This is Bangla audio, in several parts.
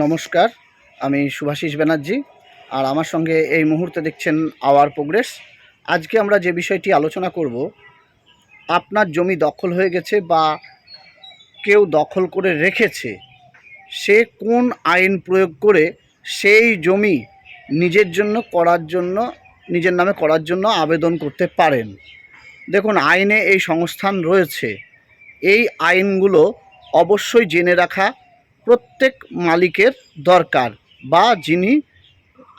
নমস্কার, আমি শুভাশিস ব্যানার্জি। আর আমার সঙ্গে এই মুহূর্তে দেখছেন আওয়ার প্রোগ্রেস। আজকে আমরা যে বিষয়টি আলোচনা করব, আপনার জমি দখল হয়ে গেছে বা কেউ দখল করে রেখেছে, সে কোন আইন প্রয়োগ করে সেই জমি নিজের নামে করার জন্য আবেদন করতে পারেন। দেখুন, আইনে এই সংস্থান রয়েছে। এই আইনগুলো অবশ্যই জেনে রাখা প্রত্যেক মালিকের দরকার, বা যিনি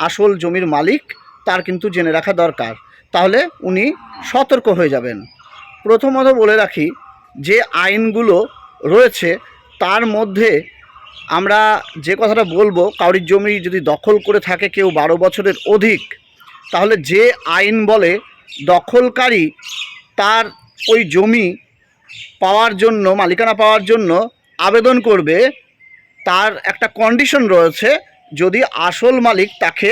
আসল জমির মালিক তার কিন্তু জেনে রাখা দরকার, তাহলে উনি সতর্ক হয়ে যাবেন। প্রথমত বলে রাখি, যে আইনগুলো রয়েছে তার মধ্যে আমরা যে কথাটা বলবো, কারোর জমি যদি দখল করে থাকে কেউ 12 বছরের অধিক, তাহলে যে আইন বলে দখলকারী তার ওই জমি পাওয়ার জন্য, মালিকানা পাওয়ার জন্য আবেদন করবে, তার একটা কন্ডিশন রয়েছে। যদি আসল মালিক তাকে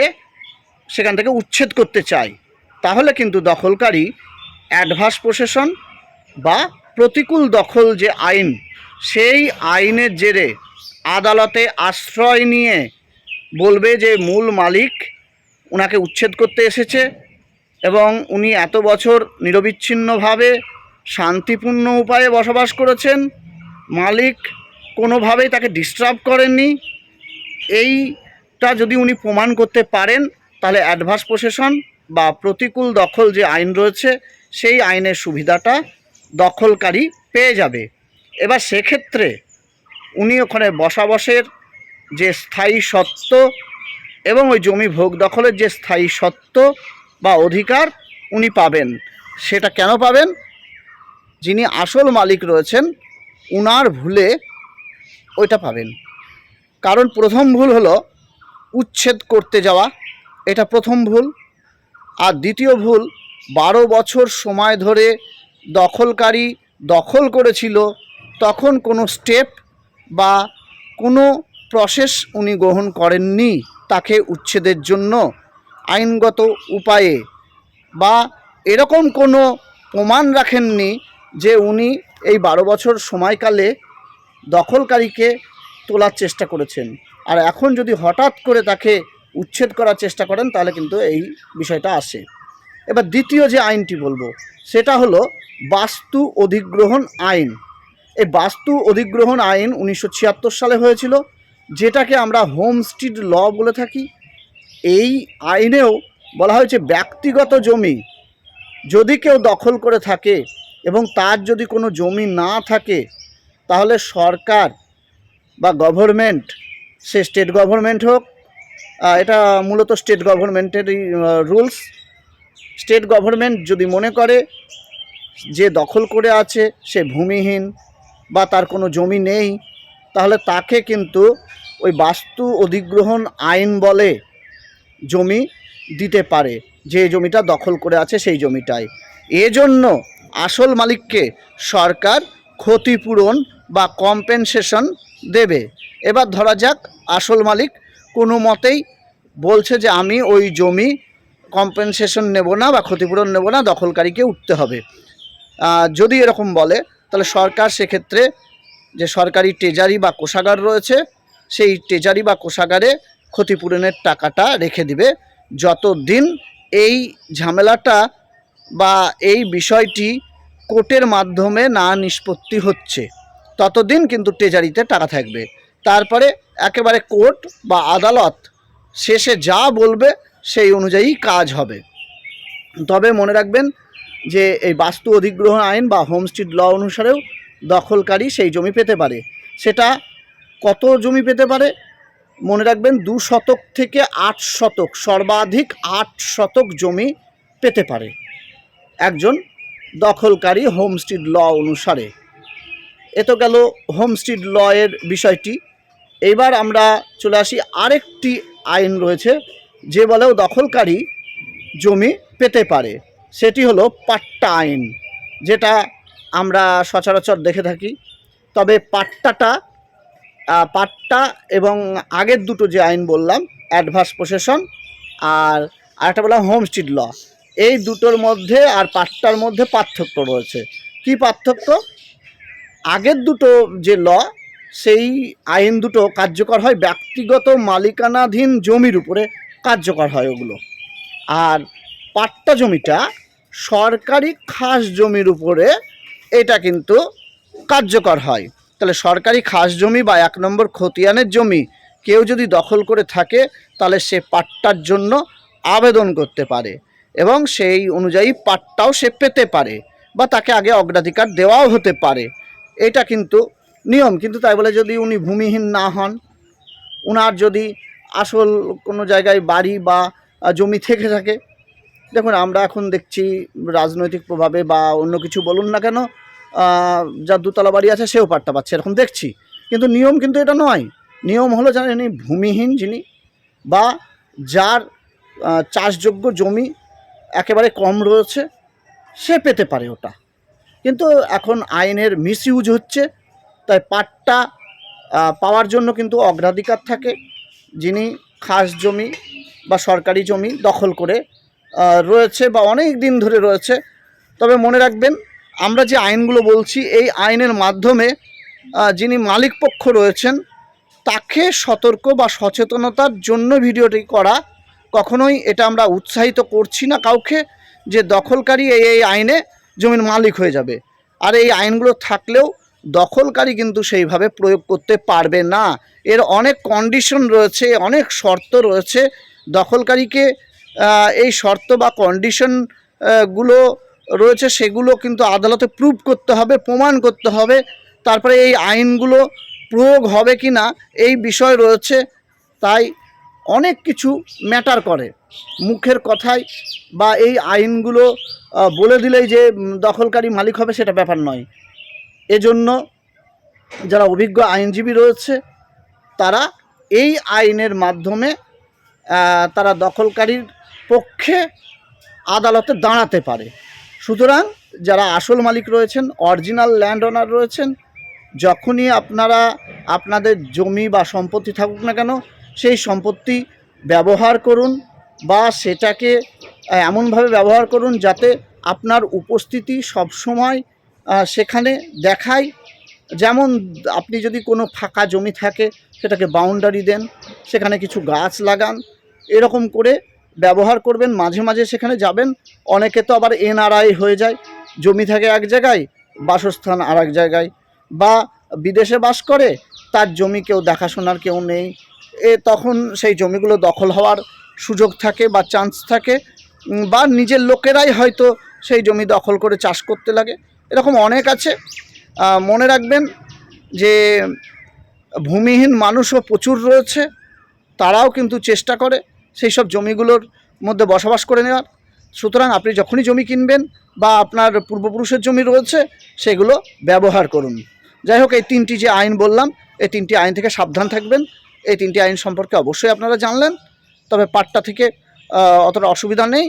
সেখান থেকে উচ্ছেদ করতে চায়, তাহলে কিন্তু দখলকারী অ্যাডভার্স পসেশন বা প্রতিকূল দখল যে আইন, সেই আইনের জেরে আদালতে আশ্রয় নিয়ে বলবে যে মূল মালিক ওনাকে উচ্ছেদ করতে এসেছে এবং উনি এত বছর নিরবিচ্ছিন্নভাবে শান্তিপূর্ণ উপায়ে বসবাস করেছেন, মালিক কোনোভাবেই তাকে ডিস্টার্ব করেননি। এইটা যদি উনি প্রমাণ করতে পারেন, তাহলে অ্যাডভার্স পসেশন বা প্রতিকূল দখল যে আইন রয়েছে, সেই আইনের সুবিধাটা দখলকারী পেয়ে যাবে। এবার সেক্ষেত্রে উনি ওখানে বসবাসের যে স্থায়ী সত্ত্ব এবং ওই জমি ভোগ দখলের যে স্থায়ী সত্ত্ব বা অধিকার উনি পাবেন। সেটা কেন পাবেন? যিনি আসল মালিক রয়েছেন উনার ভুলে ওইটা পাবেন। কারণ প্রথম ভুল হলো উচ্ছেদ করতে যাওয়া, এটা প্রথম ভুল। আর দ্বিতীয় ভুল, 12 বছর সময় ধরে দখলকারী দখল করেছিল, তখন কোনো স্টেপ বা কোনো প্রসেস উনি গ্রহণ করেননি তাকে উচ্ছেদের জন্য আইনগত উপায়ে, বা এরকম কোনো প্রমাণ রাখেননি যে উনি এই 12 বছর সময়কালে দখলকারীকে তোলার চেষ্টা করেছেন। আর এখন যদি হঠাৎ করে তাকে উচ্ছেদ করার চেষ্টা করেন, তাহলে কিন্তু এই বিষয়টা আসে। এবার দ্বিতীয় যে আইনটি বলবো, সেটা হলো বাস্তু অধিগ্রহণ আইন। এই বাস্তু অধিগ্রহণ আইন 1976 সালে হয়েছিল, যেটাকে আমরা হোমস্টিড ল বলে থাকি। এই আইনেও বলা হয়েছে, ব্যক্তিগত জমি যদি কেউ দখল করে থাকে এবং তার যদি কোনো জমি না থাকে, তাহলে সরকার বা গভর্নমেন্ট, সে স্টেট গভর্নমেন্ট হোক, এটা মূলত স্টেট গভর্নমেন্টেরই রুলস। স্টেট গভর্নমেন্ট যদি মনে করে যে দখল করে আছে সে ভূমিহীন বা তার কোনো জমি নেই, তাহলে তাকে কিন্তু ওই বাস্তু অধিগ্রহণ আইন বলে জমি দিতে পারে, যে জমিটা দখল করে আছে সেই জমিটাই। এজন্য আসল মালিককে সরকার ক্ষতিপূরণ বা কম্পেনসেশন দেবে। এবার ধরা যাক আসল মালিক কোনো মতেই বলছে যে আমি ওই জমি কম্পেনসেশন নেব না বা ক্ষতিপূরণ নেব না, দখলকারীকে উঠতে হবে। যদি এরকম বলে, তাহলে সরকার সেক্ষেত্রে যে সরকারি ট্রেজারি বা কোষাগার রয়েছে, সেই ট্রেজারি বা কোষাগারে ক্ষতিপূরণের টাকাটা রেখে দিবে। যতদিন এই ঝামেলাটা বা এই বিষয়টি কোর্টের মাধ্যমে না নিষ্পত্তি হচ্ছে, ততদিন কিন্তু ট্রেজারিতে টাকা থাকবে। তারপরে একেবারে কোর্ট বা আদালত শেষে যা বলবে সেই অনুযায়ী কাজ হবে। তবে মনে রাখবেন যে এই বাস্তু অধিগ্রহণ আইন বা হোমস্টিড ল অনুসারেও দখলকারী সেই জমি পেতে পারে। সেটা কত জমি পেতে পারে? মনে রাখবেন 2 শতক থেকে 8 শতক, সর্বাধিক 8 শতক জমি পেতে পারে একজন দখলকারী হোমস্টিড ল অনুসারে। এ তো গেল হোমস্টিড ল এর বিষয়টি। এইবার আমরা চলে আসি, আরেকটি আইন রয়েছে যে বলেও দখলকারী জমি পেতে পারে। সেটি হলো পাট্টা আইন, যেটা আমরা সচরাচর দেখে থাকি। তবে পাট্টা এবং আগের দুটো যে আইন বললাম, অ্যাডভার্স পসেশন আর আরেকটা বললাম হোমস্টিড ল, এই দুটোর মধ্যে আর পাট্টার মধ্যে পার্থক্য রয়েছে। কি পার্থক্য? আগের দুটো যে ল, সেই আইন দুটো কার্যকর হয় ব্যক্তিগত মালিকানাধীন জমির উপরে কার্যকর হয় ওগুলো। আর পাট্টা জমিটা সরকারি খাস জমির উপরে এটা কিন্তু কার্যকর হয়। তাহলে সরকারি খাস জমি বা 1 নম্বর খতিয়ানের জমি কেউ যদি দখল করে থাকে তাহলে সে পাট্টার জন্য আবেদন করতে পারে এবং সেই অনুযায়ী পাট্টাও সে পেতে পারে বা তাকে আগে অগ্রাধিকার দেওয়াও হতে পারে। এটা কিন্তু নিয়ম। কিন্তু তাই বলে যদি উনি ভূমিহীন না হন, উনার যদি আসল কোনো জায়গায় বাড়ি বা জমি থেকে থাকে, দেখুন আমরা এখন দেখছি রাজনৈতিক প্রভাবে বা অন্য কিছু বলুন না কেন, যার দুতলা বাড়ি আছে সেও পাট্টা পাচ্ছে, এরকম দেখছি। কিন্তু নিয়ম কিন্তু এটা নয়। নিয়ম হলো জানেন, ভূমিহীন যিনি বা যার চাষযোগ্য জমি একেবারে কম রয়েছে সে পেতে পারে ওটা। কিন্তু এখন আইনের মিসইউজ হচ্ছে, তাই পাট্টা পাওয়ার জন্য কিন্তু অগ্রাধিকার থাকে যিনি খাস জমি বা সরকারি জমি দখল করে রয়েছে বা অনেক দিন ধরে রয়েছে। তবে মনে রাখবেন, আমরা যে আইনগুলো বলছি এই আইনের মাধ্যমে যিনি মালিক পক্ষ রয়েছেন তাকে সতর্ক বা সচেতনতার জন্য ভিডিওটি করা। কখনোই এটা আমরা উৎসাহিত করছি না কাউকে যে দখলকারী এই আইনে জমির মালিক হয়ে যাবে। আর এই আইনগুলো থাকলেও দখলকারী কিন্তু সেইভাবে প্রয়োগ করতে পারবে না। এর অনেক কন্ডিশন রয়েছে, অনেক শর্ত রয়েছে। দখলকারীকে এই শর্ত বা কন্ডিশন গুলো রয়েছে সেগুলো কিন্তু আদালতে প্রুভ করতে হবে, প্রমাণ করতে হবে। তারপরে এই আইনগুলো প্রয়োগ হবে কি না এই বিষয় রয়েছে। তাই অনেক কিছু ম্যাটার করে। মুখের কথায় বা এই আইনগুলো বলে দিলেই যে দখলকারী মালিক হবে সেটা ব্যাপার নয়। এজন্য যারা অভিজ্ঞ আইনজীবী রয়েছে তারা এই আইনের মাধ্যমে তারা দখলকারীর পক্ষে আদালতে দাঁড়াতে পারে। সুতরাং যারা আসল মালিক রয়েছেন, অরিজিনাল ল্যান্ড ওনার রয়েছেন, যখনই আপনারা আপনাদের জমি বা সম্পত্তি থাকুক না কেন সেই সম্পত্তি ব্যবহার করুন বা সেটাকে এমনভাবে ব্যবহার করুন যাতে আপনার উপস্থিতি সবসময় সেখানে দেখায়। যেমন আপনি যদি কোনো ফাঁকা জমি থাকে সেটাকে বাউন্ডারি দেন, সেখানে কিছু গাছ লাগান, এরকম করে ব্যবহার করবেন। মাঝে মাঝে সেখানে যাবেন। অনেকে তো আবার এনআরআই হয়ে যায়, জমি থাকে এক জায়গায়, বাসস্থান আর এক জায়গায়, বা বিদেশে বাস করে, তার জমি কেউ দেখাশোনার কেউ নেই, তখন সেই জমিগুলো দখল হওয়ার সুযোগ থাকে বা চান্স থাকে, বা নিজের লোকেরাই হয়তো সেই জমি দখল করে চাষ করতে লাগে। এরকম অনেক আছে। মনে রাখবেন যে ভূমিহীন মানুষও প্রচুর রয়েছে, তারাও কিন্তু চেষ্টা করে সেই সব জমিগুলোর মধ্যে বসবাস করে নেওয়ার। সুতরাং আপনি যখনই জমি কিনবেন বা আপনার পূর্বপুরুষের জমি রয়েছে সেগুলো ব্যবহার করুন। যাই হোক, এই 3টি যে আইন বললাম এই 3টি আইন থেকে সাবধান থাকবেন। এই 3টি আইন সম্পর্কে অবশ্যই আপনারা জানলেন। তবে পাট্টা থেকে অতটা অসুবিধা নেই,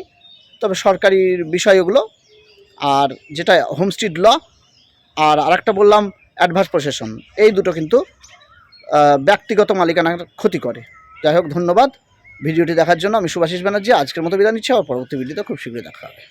তবে সরকারি বিষয় ওগুলো। আর যেটা হোমস্টিড ল আর আরেকটা বললাম অ্যাডভান্স পসেশন, এই দুটো কিন্তু ব্যক্তিগত মালিকানার ক্ষতি করে। যাই হোক, ধন্যবাদ ভিডিওটি দেখার জন্য। আমি শুভাশিস ব্যানার্জি আজকের মতো বিদায় নিচ্ছি। আবার পরবর্তী ভিডিওতে খুব শীঘ্রই দেখা হবে।